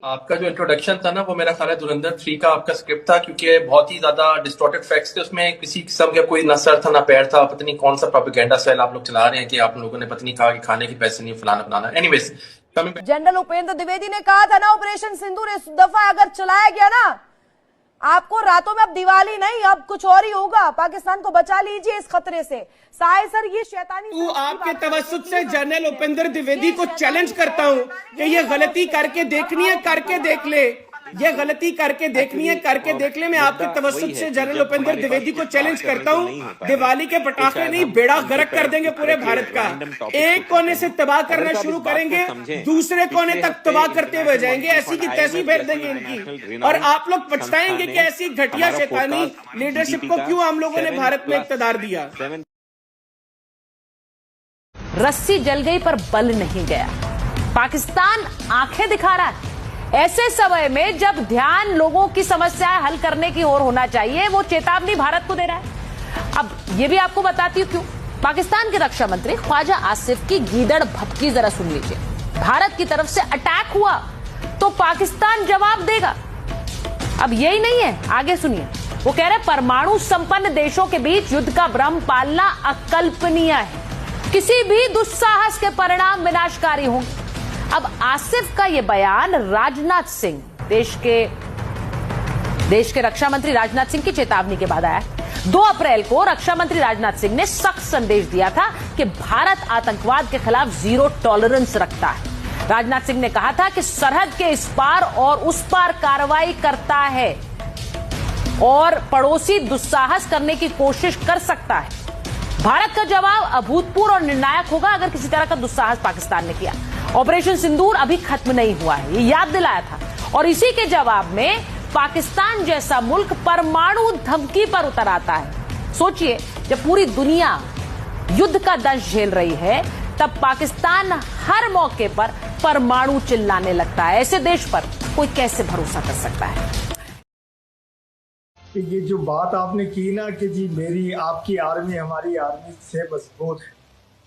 आपका जो इंट्रोडक्शन था ना वो मेरा ख्याल है धुरंधर 3 का आपका स्क्रिप्ट था, क्योंकि बहुत ही ज्यादा डिस्टॉर्टेड फैक्ट्स थे उसमें। किसी किस्म का कोई ना सर था ना पैर था। पता नहीं कौन सा प्रोपेगेंडा स्टाइल आप लोग चला रहे हैं कि आप लोगों ने पता नहीं कहा कि खाने के पैसे नहीं फलाना बनाना। एनीवेज, जनरल उपेंद्र द्विवेदी ने कहा था ना, ऑपरेशन सिंदूर इस दफा अगर चलाया गया ना, आपको रातों में अब दिवाली नहीं, अब कुछ और ही होगा। पाकिस्तान को बचा लीजिए इस खतरे से। साहिर सर, ये शैतानी तो आपके तवज्जुद से जनरल उपेंद्र द्विवेदी को चैलेंज करता हूं कि ये गलती करके देखनी है, करके देख ले। ये गलती करके देखनी है, करके देख ले। मैं आपके तवज्जुद से जनरल उपेंद्र द्विवेदी को चैलेंज करता हूं। दिवाली के पटाखे नहीं, बेड़ा गर्क कर देंगे पूरे भारत का। एक कोने से तबाह करना शुरू करेंगे, दूसरे कोने तक तबाह करते हुए जाएंगे। ऐसी की तैसी फेर देंगे इनकी, और आप लोग पछताएंगे कि ऐसी घटिया शैतानी लीडरशिप को क्यों हम लोगों ने भारत में इक़्तिदार दिया। रस्सी जल गई पर बल नहीं गया। पाकिस्तान आंखें दिखा रहा है। ऐसे समय में जब ध्यान लोगों की समस्याएं हल करने की ओर होना चाहिए, वो चेतावनी भारत को दे रहा है। अब ये भी आपको बताती हूं क्यों। पाकिस्तान के रक्षा मंत्री ख्वाजा आसिफ की गीदड़ भपकी जरा सुन लीजिए। भारत की तरफ से अटैक हुआ तो पाकिस्तान जवाब देगा। अब यही नहीं है, आगे सुनिए। वो कह रहे परमाणु संपन्न देशों के बीच युद्ध का भ्रम पालना अकल्पनीय है। किसी भी दुस्साहस के परिणाम विनाशकारी होंगे। अब आसिफ का यह बयान राजनाथ सिंह, देश के रक्षा मंत्री राजनाथ सिंह की चेतावनी के बाद आया है। 2 अप्रैल को रक्षा मंत्री राजनाथ सिंह ने सख्त संदेश दिया था कि भारत आतंकवाद के खिलाफ जीरो टॉलरेंस रखता है। राजनाथ सिंह ने कहा था कि सरहद के इस पार और उस पार कार्रवाई करता है और पड़ोसी दुस्साहस करने की कोशिश कर सकता है। भारत का जवाब अभूतपूर्व और निर्णायक होगा अगर किसी तरह का दुस्साहस पाकिस्तान ने किया। ऑपरेशन सिंदूर अभी खत्म नहीं हुआ है, ये याद दिलाया था। और इसी के जवाब में पाकिस्तान जैसा मुल्क परमाणु धमकी पर उतर आता है। सोचिए, जब पूरी दुनिया युद्ध का दंश झेल रही है, तब पाकिस्तान हर मौके पर परमाणु चिल्लाने लगता है। ऐसे देश पर कोई कैसे भरोसा कर सकता है। ये जो बात आपने की ना कि जी मेरी आपकी आर्मी हमारी आर्मी से मजबूत है,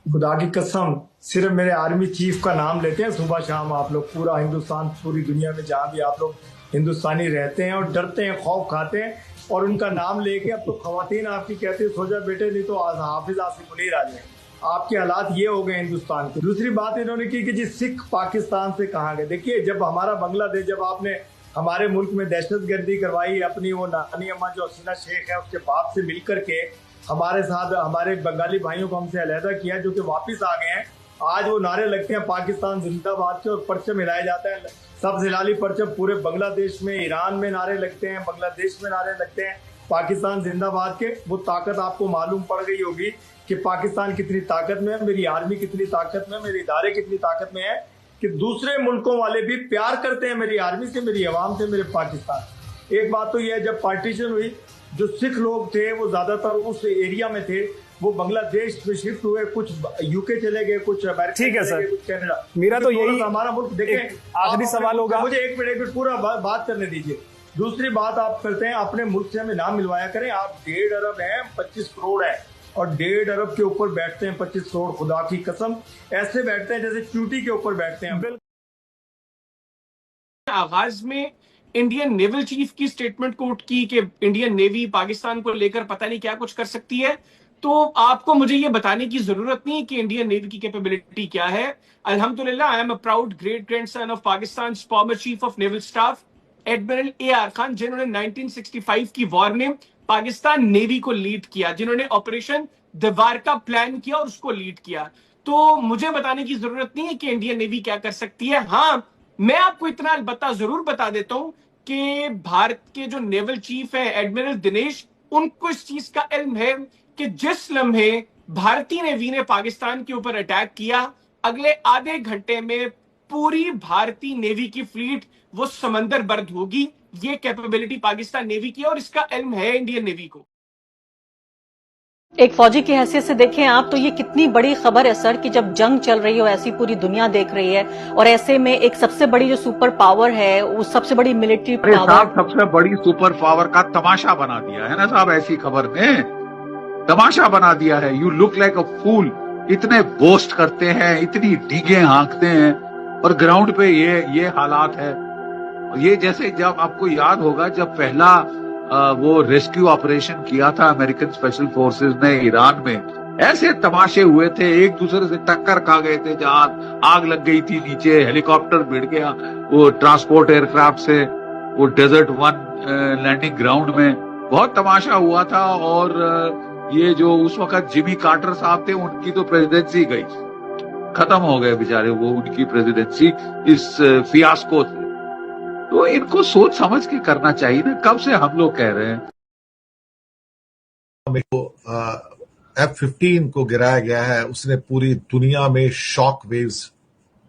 खुदा की कसम, सिर्फ मेरे आर्मी चीफ का नाम लेते हैं सुबह शाम आप लोग, पूरा हिंदुस्तान, पूरी दुनिया में जहां भी आप लोग हिंदुस्तानी रहते हैं और डरते हैं, खौफ खाते हैं, और उनका नाम लेके अब तो खवातीन आपकी कहती है सो जा बेटे नहीं तो हाफिज आसिफ मुनीर आ जाए। आपके हालात ये हो गए हिंदुस्तान के। दूसरी बात इन्होंने की कि जी सिख पाकिस्तान से कहाँ गए। देखिए, जब हमारा बांग्लादेश, जब आपने हमारे मुल्क में दहशतगर्दी करवाई, अपनी वो नानी अम्मा जो हसीना शेख है उसके बाप से मिलकर के हमारे साथ हमारे बंगाली भाइयों को हमसे अलहदा किया, जो कि वापस आ गए हैं। आज वो नारे लगते हैं पाकिस्तान जिंदाबाद के और परचम हिलाए जाते हैं, सब हिलाली परचम पूरे बांग्लादेश में, ईरान में नारे लगते हैं, बांग्लादेश में नारे लगते हैं पाकिस्तान जिंदाबाद के। वो ताकत आपको मालूम पड़ गई होगी कि पाकिस्तान कितनी ताकत में है, मेरी आर्मी कितनी ताकत में, मेरे इदारे कितनी ताकत में है, कि दूसरे मुल्कों वाले भी प्यार करते हैं मेरी आर्मी से, मेरी आवाम से, मेरे पाकिस्तान। एक बात तो यह है, जब पार्टीशन हुई जो सिख लोग थे वो ज्यादातर उस एरिया में थे, वो बांग्लादेश में शिफ्ट हुए, कुछ यूके चले गए, कुछ अमेरिका, ठीक है सर, कुछ कनाडा। मेरा तो यही हमारा मुल्क। देखें, आखिरी सवाल होगा, मुझे एक मिनट पूरा बात करने दीजिए। दूसरी बात आप करते हैं, अपने मुल्क से हमें नाम मिलवाया करें। आप 1.5 अरब है, 25 करोड़ है, और 1.5 अरब के ऊपर बैठते हैं 25 करोड़। खुदा की कसम ऐसे बैठते हैं जैसे चूटी के ऊपर बैठते हैं। आगाज में इंडियन नेवल चीफ की स्टेटमेंट कोट की कि इंडियन नेवी पाकिस्तान को लेकर पता नहीं क्या कुछ कर सकती है, तो आपको मुझे ये बताने की जरूरत नहीं कि इंडियन नेवी की कैपेबिलिटी क्या है। अल्हम्दुलिल्लाह, I am a proud great grandson of Pakistan former chief of naval staff admiral AR Khan, जिन्होंने 1965 की वॉर में पाकिस्तान नेवी को लीड किया, जिन्होंने ऑपरेशन दीवार का प्लान किया और उसको लीड किया। तो मुझे बताने की जरूरत नहीं है कि इंडियन नेवी क्या कर सकती है। हाँ, मैं आपको इतना अलबत्ता जरूर बता देता हूं कि भारत के जो नेवल चीफ है एडमिरल दिनेश, उनको इस चीज का इल्म है कि जिस लम्हे भारतीय नेवी ने पाकिस्तान के ऊपर अटैक किया, अगले आधे घंटे में पूरी भारतीय नेवी की फ्लीट वो समंदर बर्द होगी। ये कैपेबिलिटी पाकिस्तान नेवी की है और इसका इल्म है इंडियन नेवी को। एक फौजी की हैसियत से देखें आप तो ये कितनी बड़ी खबर है सर कि जब जंग चल रही हो, ऐसी पूरी दुनिया देख रही है, और ऐसे में एक सबसे बड़ी जो सुपर पावर है, उस सबसे बड़ी मिलिट्री पावर, सबसे बड़ी सुपर पावर का तमाशा बना दिया है ना साहब। ऐसी खबर ने तमाशा बना दिया है। यू लुक लाइक अ फूल। इतने बोस्ट करते हैं, इतनी डीगे हाँकते हैं, और ग्राउंड पे ये हालात है। ये जैसे जब आपको याद होगा जब पहला वो रेस्क्यू ऑपरेशन किया था अमेरिकन स्पेशल फोर्सेस ने ईरान में, ऐसे तमाशे हुए थे, एक दूसरे से टक्कर खा गए थे, जहां आग लग गई थी, नीचे हेलीकॉप्टर भिड़ गया वो ट्रांसपोर्ट एयरक्राफ्ट से वो डेजर्ट 1 लैंडिंग ग्राउंड में, बहुत तमाशा हुआ था। और ये जो उस वक्त जिमी कार्टर साहब थे, उनकी तो प्रेसिडेंसी गई, खत्म हो गए बेचारे वो, उनकी प्रेसिडेंसी इस फियास्को से। तो इनको सोच समझ के करना चाहिए ना, कब से हम लोग कह रहे हैं। F-15 को गिराया गया है, उसने पूरी दुनिया में शॉक वेव्स,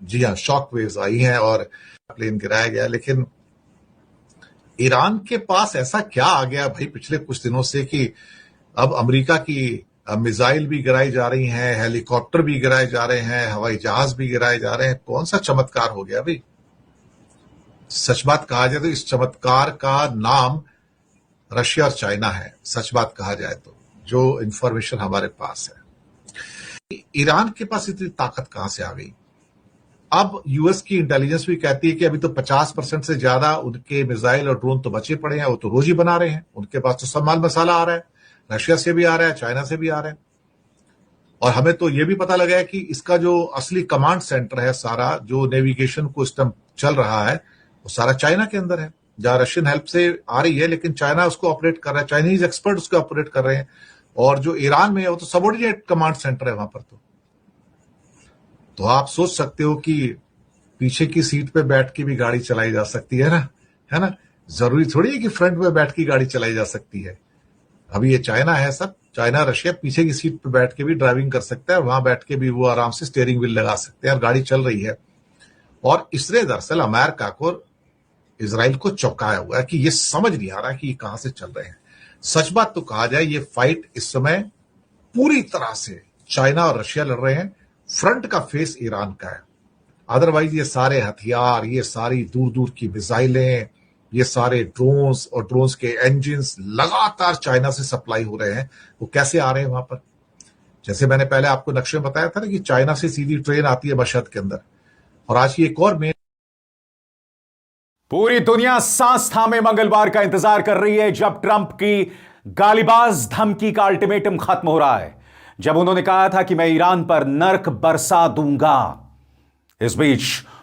जी हाँ शॉक वेव्स आई हैं और प्लेन गिराया गया। लेकिन ईरान के पास ऐसा क्या आ गया भाई पिछले कुछ दिनों से कि अब अमेरिका की मिसाइल भी गिराई जा रही हैं, हेलीकॉप्टर भी गिराए जा रहे हैं, हवाई जहाज भी गिराए जा रहे हैं। कौन सा चमत्कार हो गया भाई? सच बात कहा जाए तो इस चमत्कार का नाम रशिया और चाइना है, सच बात कहा जाए तो, जो इंफॉर्मेशन हमारे पास है। ईरान के पास इतनी ताकत कहां से आ गई? अब यूएस की इंटेलिजेंस भी कहती है कि अभी तो 50% से ज्यादा उनके मिसाइल और ड्रोन तो बचे पड़े हैं, वो तो रोज ही बना रहे हैं, उनके पास तो सब माल मसाला आ रहा है, रशिया से भी आ रहा है, चाइना से भी आ रहा है। और हमें तो यह भी पता लगा है कि इसका जो असली कमांड सेंटर है, सारा जो नेविगेशन को सिस्टम चल रहा है, वो सारा चाइना के अंदर है, जहां रशियन हेल्प से आ रही है, लेकिन चाइना उसको ऑपरेट कर रहा है, चाइनीज एक्सपर्ट उसको ऑपरेट कर रहे हैं। और जो ईरान में है वो तो सबऑर्डिनेट कमांड सेंटर है वहां पर। तो आप सोच सकते हो कि पीछे की सीट पे बैठ के भी गाड़ी चलाई जा सकती है ना? जरूरी थोड़ी है कि फ्रंट में बैठ के गाड़ी चलाई जा सकती है। अभी ये चाइना है, सब चाइना रशिया पीछे की सीट पे बैठ के भी ड्राइविंग कर सकता है, वहां बैठ के भी वो आराम से स्टीयरिंग व्हील लगा सकते हैं और गाड़ी चल रही है। और इसने दरअसल अमेरिका को, इजराइल को चौंकाया हुआ है कि ये समझ नहीं आ रहा कि ये कहां से चल रहे हैं। सच बात तो कहा जाए, ये फाइट इस समय पूरी तरह से चाइना और रशिया लड़ रहे हैं, फ्रंट का फेस ईरान का है। अदरवाइज ये सारे हथियार, ये सारी दूर दूर की मिसाइलें, ये सारे ड्रोन्स और ड्रोन्स के इंजन्स लगातार चाइना से सप्लाई हो रहे हैं। वो कैसे आ रहे हैं वहां पर? जैसे मैंने पहले आपको नक्शे में बताया था ना कि चाइना से सीधी ट्रेन आती है मशहद के अंदर, और आज की एक और मेन। पूरी दुनिया सांस थामे मंगलवार का इंतजार कर रही है, जब ट्रंप की गालिबाज धमकी का अल्टीमेटम खत्म हो रहा है, जब उन्होंने कहा था कि मैं ईरान पर नर्क बरसा दूंगा। इस बीच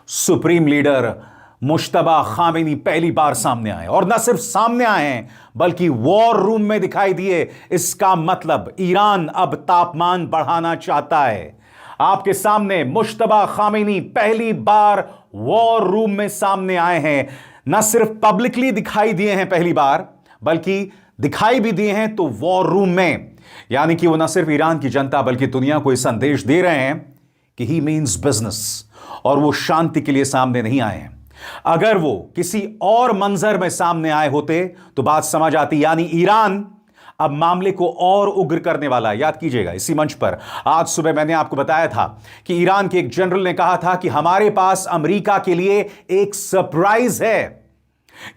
सुप्रीम लीडर मुश्तबा खामेनी पहली बार सामने आए, और न सिर्फ सामने आए हैं बल्कि वॉर रूम में दिखाई दिए। इसका मतलब ईरान अब तापमान बढ़ाना चाहता है। आपके सामने मुश्तबा खामेनी पहली बार वॉर रूम में सामने आए हैं। न सिर्फ पब्लिकली दिखाई दिए हैं पहली बार, बल्कि दिखाई भी दिए हैं तो वॉर रूम में। यानी कि वो न सिर्फ ईरान की जनता बल्कि दुनिया को यह संदेश दे रहे हैं कि ही मीन्स बिजनेस, और वो शांति के लिए सामने नहीं आए हैं। अगर वो किसी और मंजर में सामने आए होते तो बात समझ आती, यानी ईरान अब मामले को और उग्र करने वाला है। याद कीजिएगा, इसी मंच पर आज सुबह मैंने आपको बताया था कि ईरान के एक जनरल ने कहा था कि हमारे पास अमेरिका के लिए एक सरप्राइज है,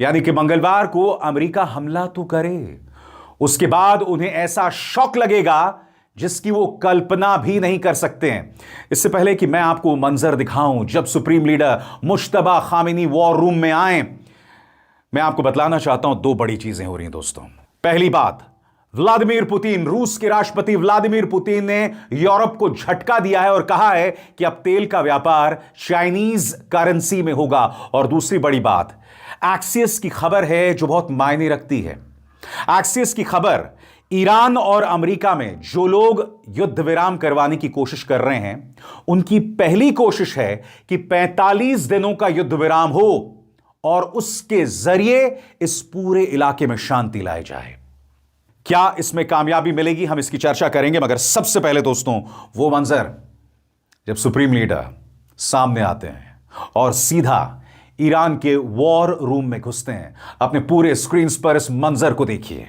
यानी कि मंगलवार को अमेरिका हमला तो करे, उसके बाद उन्हें ऐसा शॉक लगेगा जिसकी वो कल्पना भी नहीं कर सकते हैं। इससे पहले कि मैं आपको मंजर दिखाऊं जब supreme leader Mushtaba Khamenei war room में आए, मैं आपको बतलाना चाहता हूं दो बड़ी चीजें हो रही हैं दोस्तों। पहली बात, व्लादिमीर पुतिन, रूस के राष्ट्रपति व्लादिमीर पुतिन ने यूरोप को झटका दिया है और कहा है कि अब तेल का व्यापार चाइनीज करेंसी में होगा। और दूसरी बड़ी बात, एक्सियस की खबर है जो बहुत मायने रखती है। एक्सियस की खबर, ईरान और अमेरिका में जो लोग युद्ध विराम करवाने की कोशिश कर रहे हैं, उनकी पहली कोशिश है कि 45 दिनों का युद्ध विराम हो और उसके जरिए इस पूरे इलाके में शांति लाई जाए। क्या इसमें कामयाबी मिलेगी, हम इसकी चर्चा करेंगे, मगर सबसे पहले दोस्तों वो मंजर जब सुप्रीम लीडर सामने आते हैं और सीधा ईरान के वॉर रूम में घुसते हैं। अपने पूरे स्क्रीन पर इस मंजर को देखिए।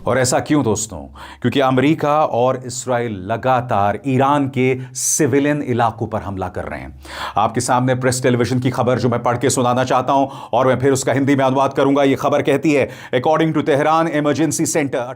और ऐसा क्यों दोस्तों? क्योंकि अमेरिका और इस्राएल लगातार ईरान के सिविलियन इलाकों पर हमला कर रहे हैं। आपके सामने प्रेस टेलीविजन की खबर जो मैं पढ़ के सुनाना चाहता हूं, और मैं फिर उसका हिंदी में अनुवाद करूंगा। यह खबर कहती है, according to Tehran emergency centre